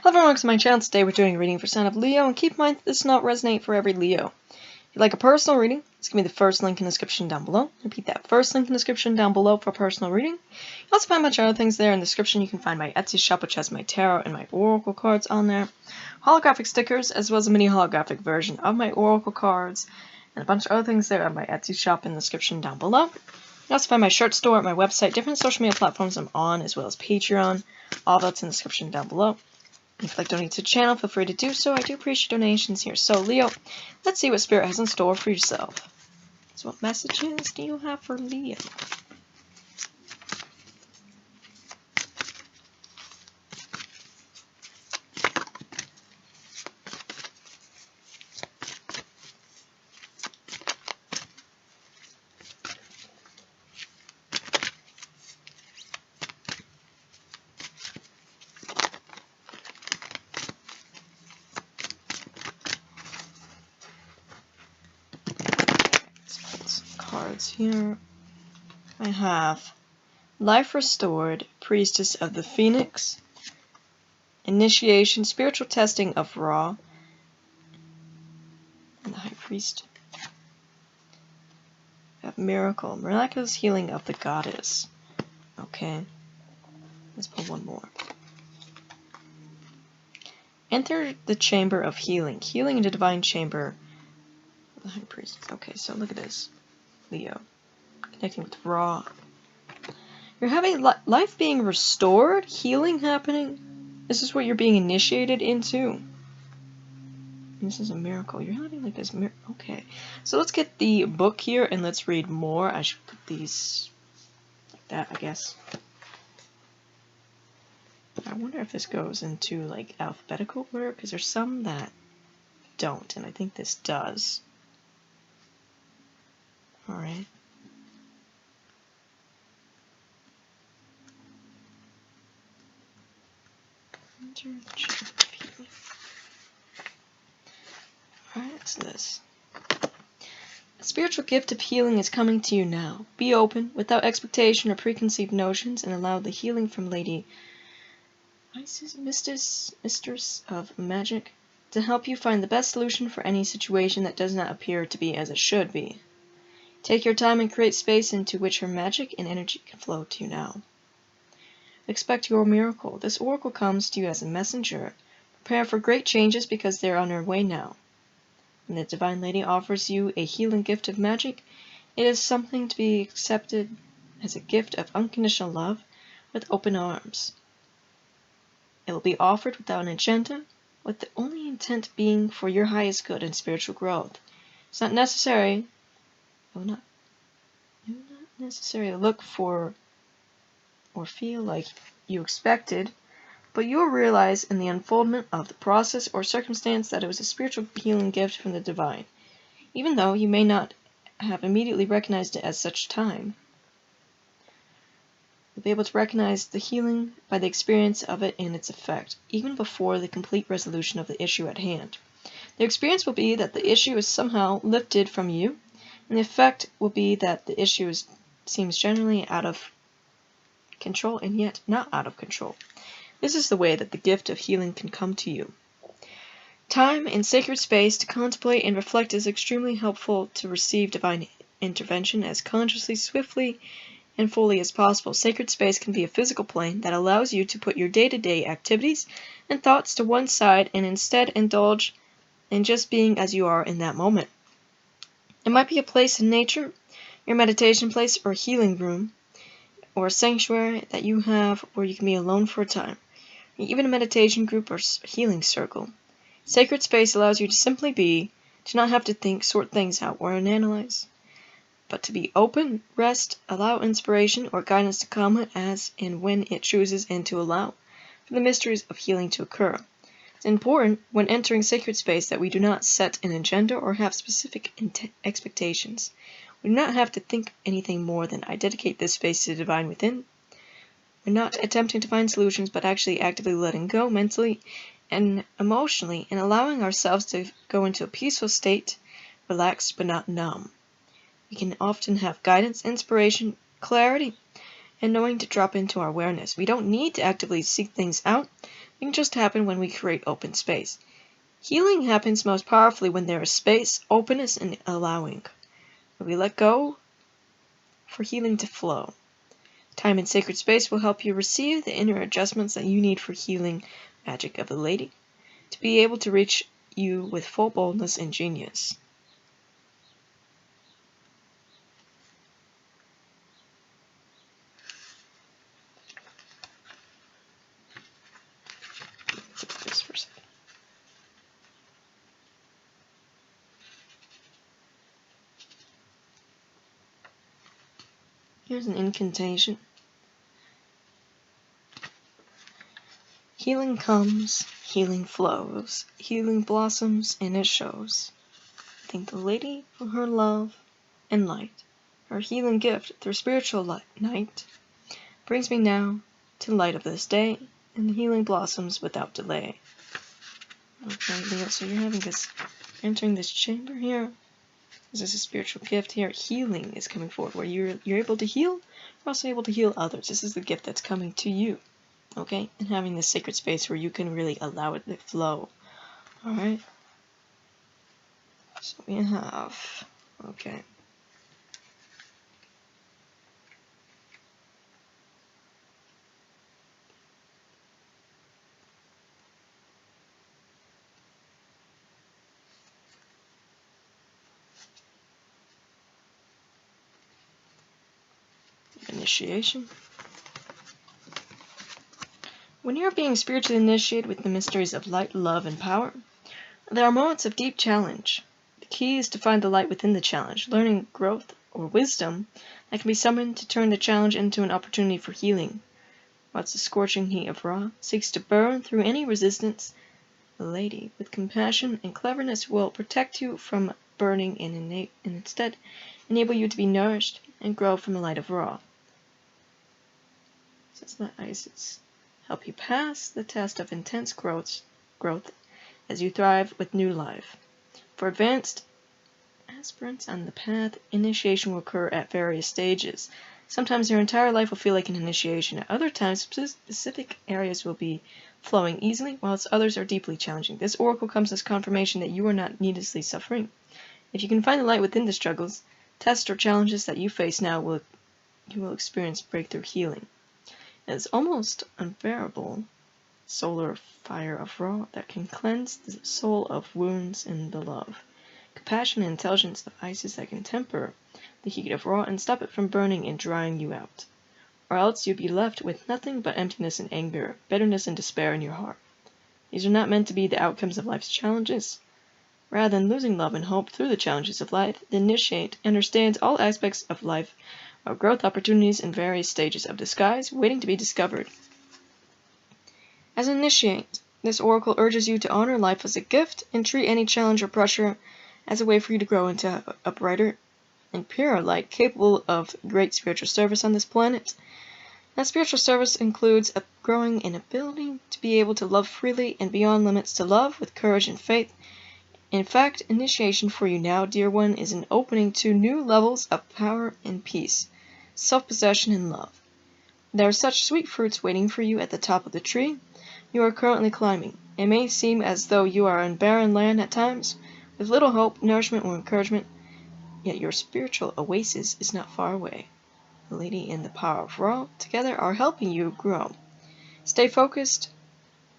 Hello everyone, welcome to my channel. Today we're doing a reading for sign of Leo, and keep in mind that this does not resonate for every Leo. If you'd like a personal reading, it's going to be the first link in the description down below. Repeat that, first link in the description down below for a personal reading. You'll also find a bunch of other things there in the description. You can find my Etsy shop, which has my tarot and my oracle cards on there, holographic stickers, as well as a mini holographic version of my oracle cards, and a bunch of other things there on my Etsy shop in the description down below. You also find my shirt store at my website, different social media platforms I'm on, as well as Patreon. All that's in the description down below. If you'd like to donate to the channel, feel free to do so. I do appreciate donations here. So, Leo, let's see what Spirit has in store for yourself. So what messages do you have for Leo? Cards here. I have Life Restored, Priestess of the Phoenix, Initiation, Spiritual Testing of Ra, and the High Priest. I have Miracle, Miraculous Healing of the Goddess. Okay, let's pull one more. Enter the Chamber of Healing, Healing in the Divine Chamber of the High Priest. Okay, so look at this, Leo. Connecting with Ra. You're having life being restored, healing happening. This is what you're being initiated into. This is a miracle. You're having like this miracle. Okay, so let's get the book here and let's read more. I should put these like that, I guess. I wonder if this goes into like alphabetical order, because there's some that don't, and I think this does. Alright. Alright, so this. A spiritual gift of healing is coming to you now. Be open, without expectation or preconceived notions, and allow the healing from Lady Isis, Mistress of Magic, to help you find the best solution for any situation that does not appear to be as it should be. Take your time and create space into which her magic and energy can flow to you now. Expect your miracle. This oracle comes to you as a messenger. Prepare for great changes because they are on their way now. When the Divine Lady offers you a healing gift of magic, it is something to be accepted as a gift of unconditional love with open arms. It will be offered without an agenda, with the only intent being for your highest good and spiritual growth. It's not necessary. It will not necessarily look for or feel like you expected, but you will realize in the unfoldment of the process or circumstance that it was a spiritual healing gift from the Divine, even though you may not have immediately recognized it as such time. You'll be able to recognize the healing by the experience of it and its effect, even before the complete resolution of the issue at hand. The experience will be that the issue is somehow lifted from you, and the effect will be that the issue seems generally out of control and yet not out of control. This is the way that the gift of healing can come to you. Time and sacred space to contemplate and reflect is extremely helpful to receive divine intervention as consciously, swiftly, and fully as possible. Sacred space can be a physical plane that allows you to put your day-to-day activities and thoughts to one side and instead indulge in just being as you are in that moment. It might be a place in nature, your meditation place or healing room, or a sanctuary that you have where you can be alone for a time, or even a meditation group or healing circle. Sacred space allows you to simply be, to not have to think, sort things out, or analyze, but to be open, rest, allow inspiration or guidance to come as and when it chooses, and to allow for the mysteries of healing to occur. It's important when entering sacred space that we do not set an agenda or have specific expectations. We do not have to think anything more than I dedicate this space to the divine within. We're not attempting to find solutions, but actually actively letting go mentally and emotionally and allowing ourselves to go into a peaceful state, relaxed but not numb. We can often have guidance, inspiration, clarity, and knowing to drop into our awareness. We don't need to actively seek things out, It can just happen when we create open space. Healing happens most powerfully when there is space, openness, and allowing. When we let go for healing to flow. Time and sacred space will help you receive the inner adjustments that you need for healing magic of the lady to be able to reach you with full boldness and genius. This for a second. Here's an incantation. Healing comes, healing flows, healing blossoms and it shows. Thank the lady for her love and light. Her healing gift through spiritual night brings me now to light of this day, and the healing blossoms without delay. Okay, Leo, so you're entering this chamber here. This is a spiritual gift here. Healing is coming forward, where you're able to heal, you're also able to heal others. This is the gift that's coming to you, okay? And having this sacred space where you can really allow it to flow, all right? So we have, okay. Initiation. When you're being spiritually initiated with the mysteries of light, love, and power, there are moments of deep challenge. The key is to find the light within the challenge, learning growth or wisdom that can be summoned to turn the challenge into an opportunity for healing. Whilst the scorching heat of Ra seeks to burn through any resistance, the lady, with compassion and cleverness, will protect you from burning and instead enable you to be nourished and grow from the light of Ra. Says that Isis help you pass the test of intense growth as you thrive with new life. For advanced aspirants on the path, initiation will occur at various stages. Sometimes your entire life will feel like an initiation. At other times, specific areas will be flowing easily, whilst others are deeply challenging. This oracle comes as confirmation that you are not needlessly suffering. If you can find the light within the struggles, tests, or challenges that you face now, you will experience breakthrough healing. It is almost unbearable solar fire of Ra that can cleanse the soul of wounds in the love. Compassion and intelligence of Isis that can temper the heat of Ra and stop it from burning and drying you out. Or else you'd be left with nothing but emptiness and anger, bitterness and despair in your heart. These are not meant to be the outcomes of life's challenges. Rather than losing love and hope through the challenges of life, the initiate understands all aspects of life are growth opportunities in various stages of disguise waiting to be discovered. As an initiate, this oracle urges you to honor life as a gift and treat any challenge or pressure as a way for you to grow into a brighter and purer light capable of great spiritual service on this planet. That spiritual service includes a growing in ability to be able to love freely and beyond limits to love with courage and faith. In fact, initiation for you now, dear one, is an opening to new levels of power and peace, self-possession and love. There are such sweet fruits waiting for you at the top of the tree you are currently climbing. It may seem as though you are on barren land at times, with little hope, nourishment, or encouragement, yet your spiritual oasis is not far away. The Lady and the power of Ra together are helping you grow. Stay focused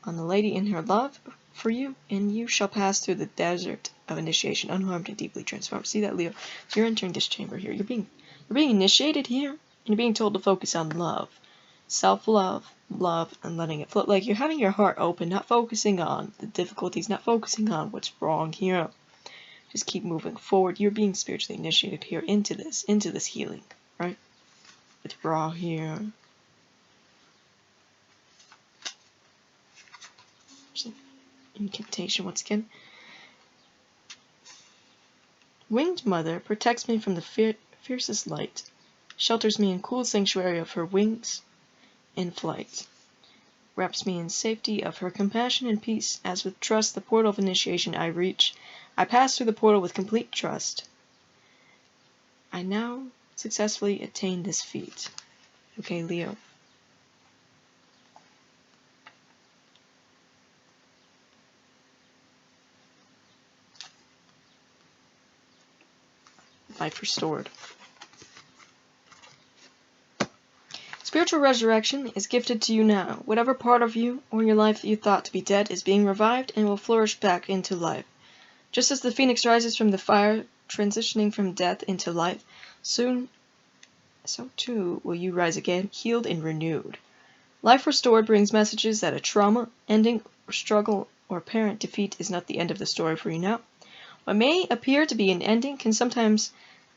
on the Lady and her love for you, and you shall pass through the desert of initiation unharmed and deeply transformed. See that, Leo? So you're entering this chamber here. You're being initiated here, and you're being told to focus on love. Self-love, love, and letting it flow. Like you're having your heart open, not focusing on the difficulties, not focusing on what's wrong here. Just keep moving forward. You're being spiritually initiated here into this healing, right? With Ra here. Incantation once again. Winged Mother protects me from the fiercest light, shelters me in cool sanctuary of her wings in flight, wraps me in safety of her compassion and peace, as with trust the portal of initiation I reach. I pass through the portal with complete trust. I now successfully attain this feat. Okay, Leo. life restored. Spiritual resurrection is gifted to you now. Whatever part of you or your life you thought to be dead is being revived and will flourish back into life. Just as the phoenix rises from the fire, transitioning from death into life, soon, so too will you rise again, healed and renewed. Life restored brings messages that a trauma, ending, or struggle or apparent defeat is not the end of the story for you now. What may appear to be an ending can sometimes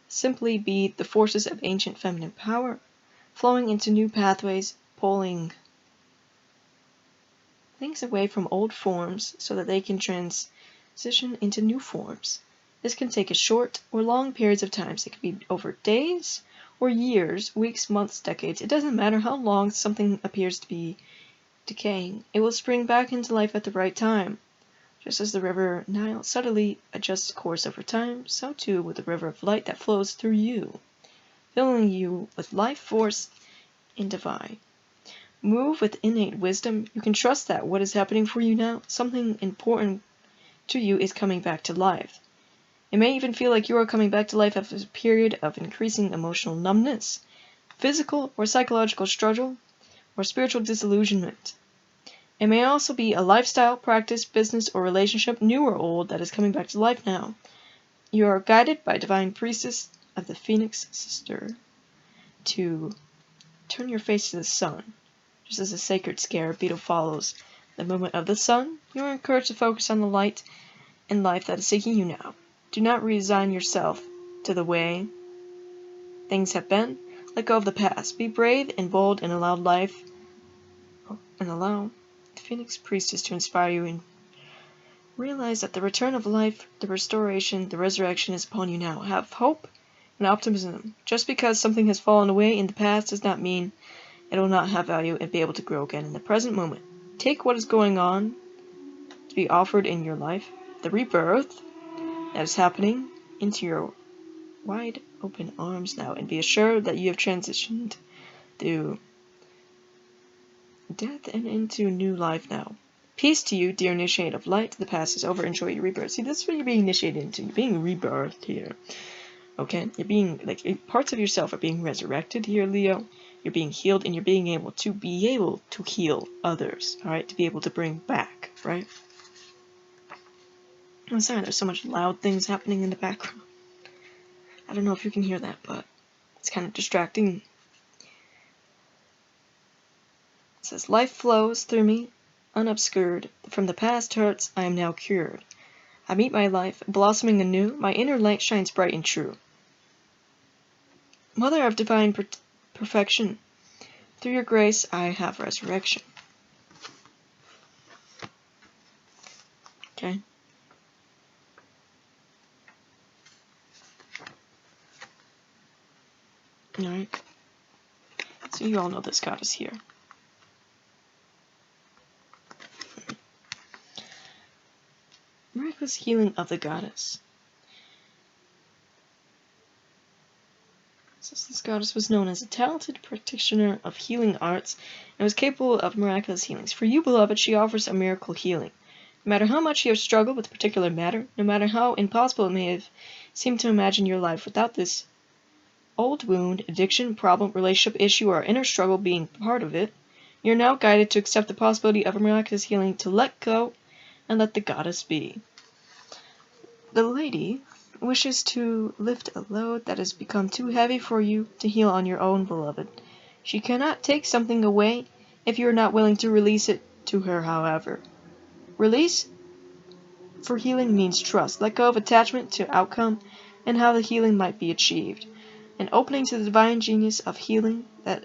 simply be the forces of ancient feminine power flowing into new pathways, pulling things away from old forms so that they can transition into new forms. This can take a short or long periods of time. It could be over days or years, weeks, months, decades. It doesn't matter how long something appears to be decaying. It will spring back into life at the right time. Just as the river Nile subtly adjusts course over time, so too will the river of light that flows through you, filling you with life force and divine. Move with innate wisdom. You can trust that what is happening for you now, something important to you, is coming back to life. It may even feel like you are coming back to life after a period of increasing emotional numbness, physical or psychological struggle, or spiritual disillusionment. It may also be a lifestyle, practice, business, or relationship, new or old, that is coming back to life now. You are guided by divine priestess of the Phoenix Sister to turn your face to the sun. Just as a sacred scarab beetle follows the movement of the sun, you are encouraged to focus on the light and life that is seeking you now. Do not resign yourself to the way things have been. Let go of the past. Be brave and bold and allow the Phoenix Priestess to inspire you and realize that the return of life, the restoration, the resurrection is upon you now. Have hope and optimism. Just because something has fallen away in the past does not mean it will not have value and be able to grow again in the present moment. Take what is going on to be offered in your life, the rebirth that is happening, into your wide open arms now, and be assured that you have transitioned through death and into new life now. Peace to you, dear initiate of light. The past is over. Enjoy your rebirth. See, this is what you're being initiated into. You're being rebirthed here. Okay? You're being, parts of yourself are being resurrected here, Leo. You're being healed, and you're being able to heal others. Alright? To be able to bring back, right? I'm sorry, there's so much loud things happening in the background. I don't know if you can hear that, but it's kind of distracting. It says, life flows through me, unobscured. From the past hurts, I am now cured. I meet my life, blossoming anew. My inner light shines bright and true. Mother of divine perfection, through your grace I have resurrection. Okay. Alright. So you all know this goddess here. Miraculous healing of the goddess. Since this goddess was known as a talented practitioner of healing arts and was capable of miraculous healings. For you, beloved, she offers a miracle healing. No matter how much you have struggled with a particular matter, no matter how impossible it may have seemed to imagine your life without this old wound, addiction, problem, relationship issue, or inner struggle being part of it, you're now guided to accept the possibility of a miraculous healing, to let go and let the goddess be. The lady wishes to lift a load that has become too heavy for you to heal on your own, beloved. She cannot take something away if you are not willing to release it to her, however. Release for healing means trust. Let go of attachment to outcome and how the healing might be achieved. An opening to the divine genius of healing that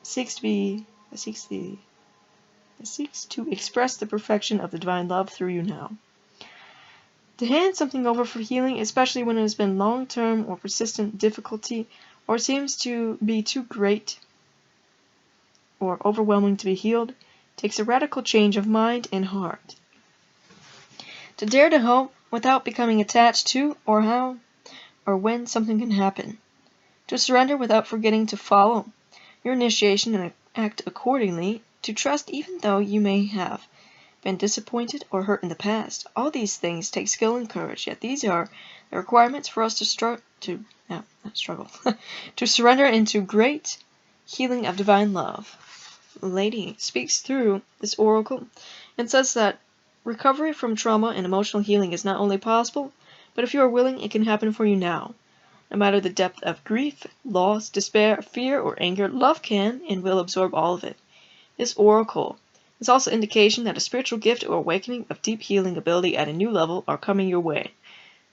seeks to express the perfection of the divine love through you now. To hand something over for healing, especially when it has been long-term or persistent difficulty, or seems to be too great or overwhelming to be healed, takes a radical change of mind and heart. To dare to hope without becoming attached to or how or when something can happen. To surrender without forgetting to follow your initiation and act accordingly. To trust even though you may have been disappointed or hurt in the past. All these things take skill and courage, yet these are the requirements for us to start to surrender into great healing of divine love. Lady speaks through this oracle and says that recovery from trauma and emotional healing is not only possible, but if you are willing, it can happen for you now. No matter the depth of grief, loss, despair, fear, or anger, love can and will absorb all of it. This oracle is also indication that a spiritual gift or awakening of deep healing ability at a new level are coming your way.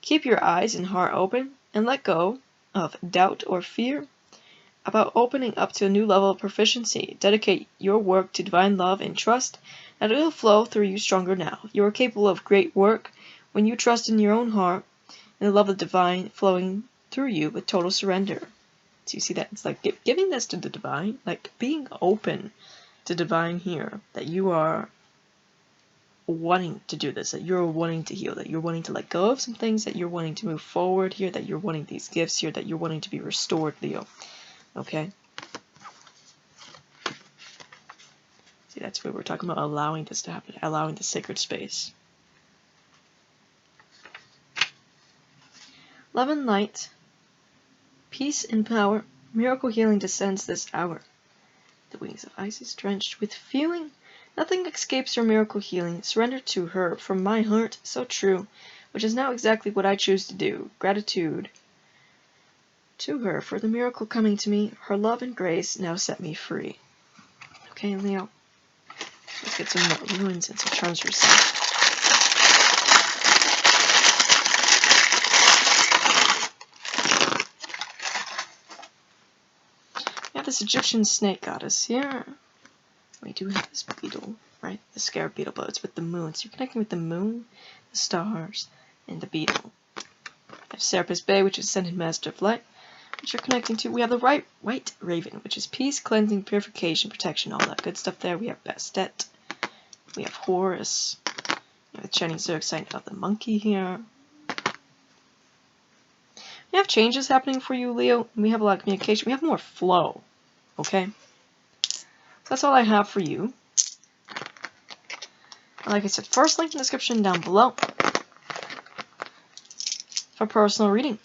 Keep your eyes and heart open and let go of doubt or fear about opening up to a new level of proficiency. Dedicate your work to divine love and trust that it will flow through you stronger now. You are capable of great work when you trust in your own heart and the love of the divine flowing through you with total surrender. So you see that? It's like giving this to the divine, like being open to divine here, that you are wanting to do this, that you're wanting to heal, that you're wanting to let go of some things, that you're wanting to move forward here, that you're wanting these gifts here, that you're wanting to be restored, Leo. Okay? See, that's what we're talking about, allowing this to happen, allowing the sacred space. Love and light, peace and power, miracle healing descends this hour. The wings of Isis drenched with feeling. Nothing escapes her miracle healing. Surrender to her from my heart, so true, which is now exactly what I choose to do. Gratitude to her for the miracle coming to me. Her love and grace now set me free. Okay, Leo. Let's get some more runes and some charms for yourself. We have this Egyptian snake goddess here. We do have this beetle, right? The scarab beetle, but it's with the moon. So you're connecting with the moon, the stars, and the beetle. We have Serapis Bey, which is Ascended Master of Light, which you're connecting to. We have the White Raven, which is peace, cleansing, purification, protection, all that good stuff there. We have Bastet. We have Horus. We have the Chinese Zodiac sign of the monkey here. We have changes happening for you, Leo. We have a lot of communication. We have more flow. Okay? So that's all I have for you. And like I said, first link in the description down below for personal reading.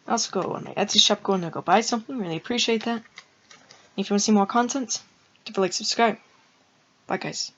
Also go on my Etsy shop, go and go buy something. Really appreciate that. And if you want to see more content, give a like, subscribe. Bye guys.